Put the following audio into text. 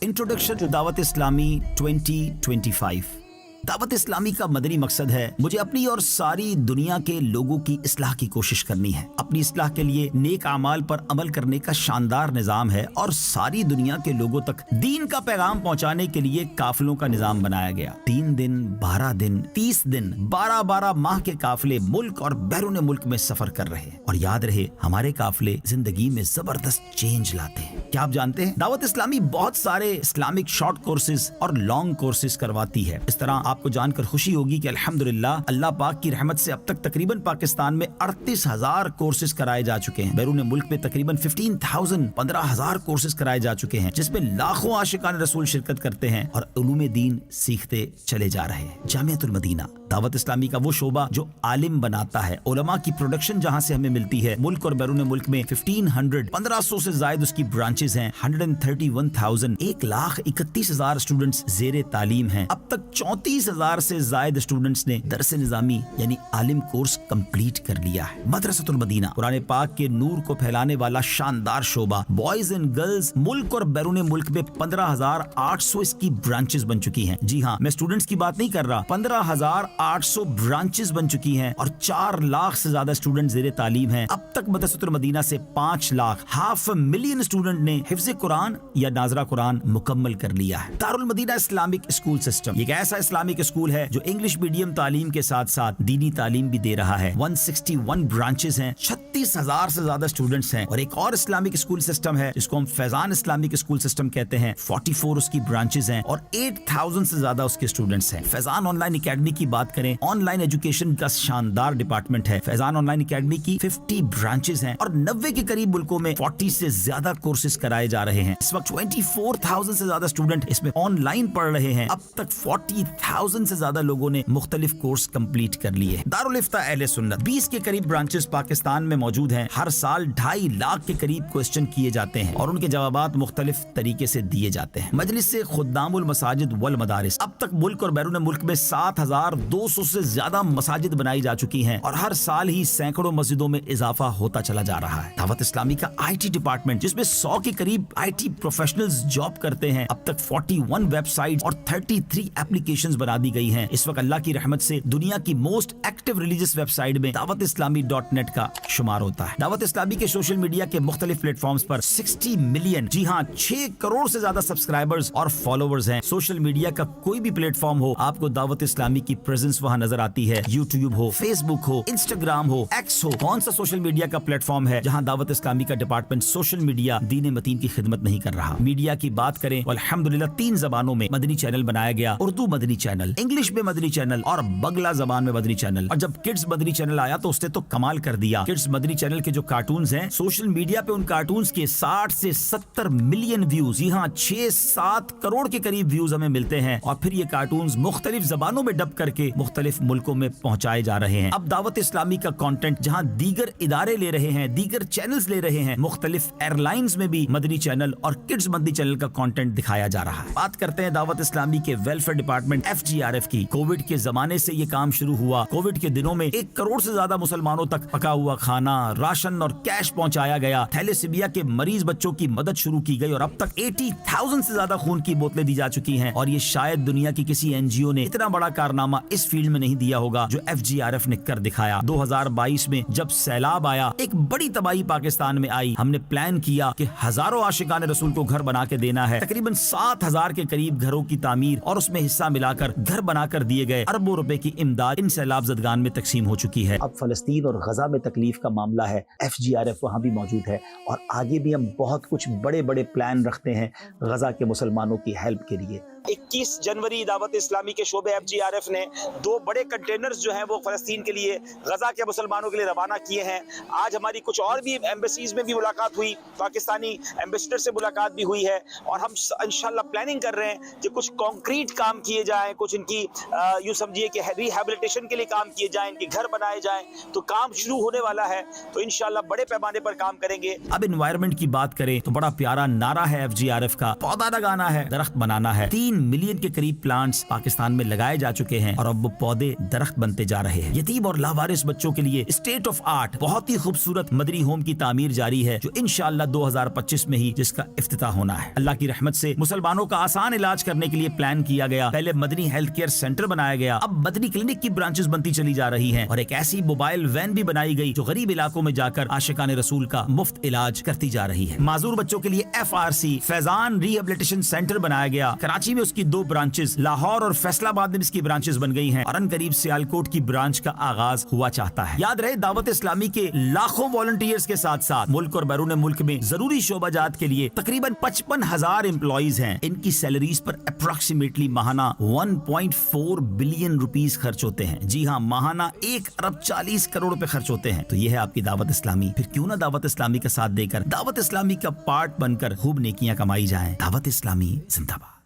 Introduction to Dawat Islami 2025। Dawat Islami का मदनी मकसद है मुझे अपनी और सारी दुनिया के लोगों की इस्लाह की कोशिश करनी है। अपनी इस्लाह के लिए नेक आमाल पर अमल करने का शानदार निज़ाम है और सारी दुनिया के लोगों तक दीन का पैगाम पहुंचाने के लिए काफिलों का निज़ाम बनाया गया। 3 दिन, 12 दिन, 30 दिन, 12-12 माह के काफिले मुल्क और बैरून मुल्क में सफर कर रहे हैं। और याद रहे, हमारे काफिले जिंदगी में जबरदस्त चेंज लाते हैं। क्या आप जानते हैं, दावत इस्लामी बहुत सारे इस्लामिक शॉर्ट कोर्सेज और लॉन्ग कोर्सेज करवाती है। इस तरह आपको जानकर खुशी होगी कि अल्हम्दुलिल्लाह अल्लाह पाक की रहमत से अब तक तकरीबन पाकिस्तान में 38,000 कोर्सेज कराए जा चुके हैं। बैरून मुल्क में तकरीबन 15,000 कोर्सेज कराए जा चुके हैं, जिसमें लाखों आशिकान रसूल शिरकत करते हैं और उलूम दीन सीखते चले जा रहे हैं। जामियातुल मदीना दावत इस्लामी का वो शोबा जो आलिम बनाता है। उलमा की प्रोडक्शन जहां से हमें मिलती है। मुल्क और बैरून मुल्क में 1500 से ज्यादा उसकी ब्रांचेस हैं। 131,000 1,31,000 स्टूडेंट्स जेर तालीम हैं। अब तक 34,000 से ज्यादा स्टूडेंट्स ने दरस निजामी यानी आलिम कोर्स कंप्लीट कर लिया है। मदरसतुल मदीना कुरान पाक के नूर को फैलाने वाला शानदार शोबा। बॉयज एंड गर्ल्स मुल्क और बैरून मुल्क में 15,800 इसकी ब्रांचेस बन चुकी हैं। जी हाँ, मैं स्टूडेंट्स की बात नहीं कर रहा। 15,800 ब्रांचेस बन चुकी हैं और 4 लाख से ज्यादा स्टूडेंट जेर तालीम हैं। अब तक मदरसतुल मदीना से 5 लाख 500,000 स्टूडेंट ने हिफ्ज़ कुरान या नाज़रा कुरान मुकम्मल कर लिया है। Darul Madina Islamic school system एक ऐसा इस्लामिक स्कूल है जो इंग्लिश मीडियम तालीम के साथ साथ दीनी तालीम भी दे रहा है। 161 ब्रांचेस हैं, 36,000 से ज्यादा स्टूडेंट्स हैं। और एक और इस्लामिक स्कूल सिस्टम है जिसको हम फैजान इस्लामिक स्कूल सिस्टम कहते हैं। 44 उसकी ब्रांचेस हैं और 8,000 से ज्यादा उसके स्टूडेंट्स हैं। फैजान ऑनलाइन एकेडमी की बात करें, ऑनलाइन एजुकेशन का शानदार डिपार्टमेंट है। फैजान ऑनलाइन एकेडमी की 50 ब्रांचेस हैं और 90 के करीब मुल्कों में 40 से ज्यादा कोर्सेज कराए जा रहे हैं। इस वक्त 24,000 से ज्यादा स्टूडेंट इसमें ऑनलाइन पढ़ रहे हैं। अब तक 40,000 से ज्यादा लोगों ने मुख्तलिफ कोर्स कंप्लीट कर लिए। दारुल इफ्ता अहले सुन्नत 20 के करीब ब्रांचेस पाकिस्तान में मौजूद हैं। हर साल 2.5 लाख के करीब क्वेश्चन किए जाते हैं और उनके जवाबात मुख्तलिफ तरीके से दिए जाते हैं। मजलिस से खुद्दामुल मसाजिद वल मदारिस अब तक मुल्क और बैरून मुल्क में 7,200 से ज्यादा मसाजिद बनाई जा चुकी हैं और हर साल ही सैकड़ों मस्जिदों में इजाफा होता चला जा रहा है। दावत इस्लामी का IT डिपार्टमेंट जिसमें 100 के करीब IT प्रोफेशनल्स जॉब करते हैं। अब तक 41 वेबसाइट और 33 एप्लीकेशंस बना दी गई हैं। इस वक्त अल्लाह की रहमत से दुनिया की मोस्ट एक्टिव रिलीजियस वेबसाइट में dawatislami.net का शुमार होता है। दावत इस्लामी के सोशल मीडिया के मुख्तलिफ प्लेटफॉर्म्स पर 60 मिलियन, जी हाँ 6 करोड़ से ज्यादा सब्सक्राइबर्स और फॉलोवर्स हैं। सोशल मीडिया का कोई भी प्लेटफॉर्म हो, आपको दावत इस्लामी की प्रेजेंस वहां नजर आती है। यूट्यूब हो, फेसबुक हो, इंस्टाग्राम हो, एक्स हो, कौन सा सोशल मीडिया का प्लेटफॉर्म है जहां दावत इस्लामी का डिपार्टमेंट सोशल मीडिया दीन मतीन की खिदमत नहीं कर रहा। मीडिया की बात करें, अल्हम्दुलिल्लाह 3 जबानों में मदनी चैनल बनाया गया। उर्दू मदनी चैनल, इंग्लिश में मदनी चैनल और बगला जबान में मदनी चैनल। और जब किड्स मदनी चैनल आया तो उसने तो कमाल कर दिया। किड्स मदनी चैनल के जो कार्टून्स हैं, सोशल मीडिया पे उन कार्टून्स के 60 से 70 मिलियन व्यूज, जी हाँ 6-7 करोड़ के करीब व्यूज हमें मिलते हैं। और फिर ये कार्टून्स मुख्तलिफ जबानों में डब करके मुख्तलिफ मुल्कों में पहुंचाए जा रहे हैं। अब दावत इस्लामी का कंटेंट जहां दीगर इदारे ले रहे हैं, दीगर चैनल्स ले रहे हैं, मुख्तलिफ एयरलाइंस में भी मदनी चैनल और किड्स मदनी चैनल का कंटेंट दिखाया जा रहा है। बात करते हैं दावत इस्लामी के वेलफेयर डिपार्टमेंट FGRF की। कोविड के जमाने से ये काम शुरू हुआ। कोविड के दिनों में 1 करोड़ से ज्यादा मुसलमानों तक पका हुआ खाना, राशन और कैश पहुंचाया गया। थैलेसीमिया के मरीज बच्चों की मदद शुरू की गई और अब तक 80,000 से ज्यादा खून की बोतलें दी जा चुकी हैं। और ये शायद दुनिया की किसी NGO ने इतना बड़ा कारनामा इस फील्ड में नहीं दिया होगा जो FGRF ने कर दिखाया। 2022 में जब सैलाब आया, एक बड़ी तबाही पाकिस्तान में आई, हमने प्लान किया कि हजारों आशिकान रसूल को घर बना के देना है। तकरीबन 7,000 के करीब घरों की तामीर और उसमें हिस्सा मिलाकर घर बनाकर दिए गए। अरबों रुपए की इमदाद इन सैलाब ज़दगान में तकसीम हो चुकी है। अब फलस्तीन और गजा में तकलीफ का मामला है, FGRF वहाँ भी मौजूद है और आगे भी हम बहुत कुछ बड़े बड़े प्लान रखते हैं गजा के मुसलमानों की हेल्प के लिए। 21 जनवरी दावत इस्लामी के शोबे FGRF ने 2 बड़े कंटेनर्स जो हैं वो फ़लस्तीन के लिए, गजा के मुसलमानों के लिए रवाना किए हैं। आज हमारी कुछ और भी एम्बेसीज में भी मुलाकात हुई, पाकिस्तानी एम्बेसडर से मुलाकात भी हुई है और हम इंशाल्लाह प्लानिंग कर रहे हैं कि कुछ कॉन्क्रीट काम किए जाएं, कुछ इनकी यूँ समझिए कि रिहेबिलिटेशन के लिए काम किए जाएं, इनके घर बनाए जाएं। तो काम शुरू होने वाला है, तो इंशाल्लाह बड़े पैमाने पर काम करेंगे। अब एनवायरनमेंट की बात करें तो बड़ा प्यारा नारा है FGRF का, पौधा लगाना है, दरख्त बनाना है। 3 3 मिलियन के करीब प्लांट्स पाकिस्तान में लगाए जा चुके हैं और अब वो पौधे दरख्त बनते जा रहे हैं। यतीम और लावारिस बच्चों के लिए स्टेट ऑफ आर्ट बहुत ही खूबसूरत मदनी होम की तामीर जारी है, जो इंशाअल्लाह 2025 में ही जिसका इफ्तिताह होना है। अल्लाह की रहमत से मुसलमानों का आसान इलाज करने के लिए प्लान किया गया। पहले मदनी हेल्थ केयर सेंटर बनाया गया, अब मदनी क्लिनिक की ब्रांचेस बनती चली जा रही हैं और एक ऐसी मोबाइल वैन भी बनाई गई जो गरीब इलाकों में जाकर आशिकाने रसूल का मुफ्त इलाज करती जा रही है। माजूर बच्चों के लिए FRC फैजान रिहेबिलिटेशन सेंटर बनाया गया। कराची में उसकी 2 ब्रांचेस, लाहौर और फैसलाबाद में इसकी ब्रांचेस बन गई हैं और अनकरीब सियालकोट की ब्रांच का आगाज हुआ चाहता है। याद रहे, दावत इस्लामी के लाखों वॉलंटियर्स के साथ साथ मुल्क और बैरून मुल्क में जरूरी शोबाजात के लिए तकरीबन 55,000 एम्प्लॉइज हैं। इनकी सैलरीज पर अप्रोक्सीमेटली माहाना 1.4 बिलियन रुपीस खर्च होते हैं। जी हाँ, माहाना 1 अरब 40 करोड़ रुपए खर्च होते हैं। तो यह है आपकी दावत इस्लामी। फिर क्यों ना दावत इस्लामी का साथ देकर दावत इस्लामी का पार्ट बनकर खूब नेकियां कमाई जाएं। दावत इस्लामी जिंदाबाद।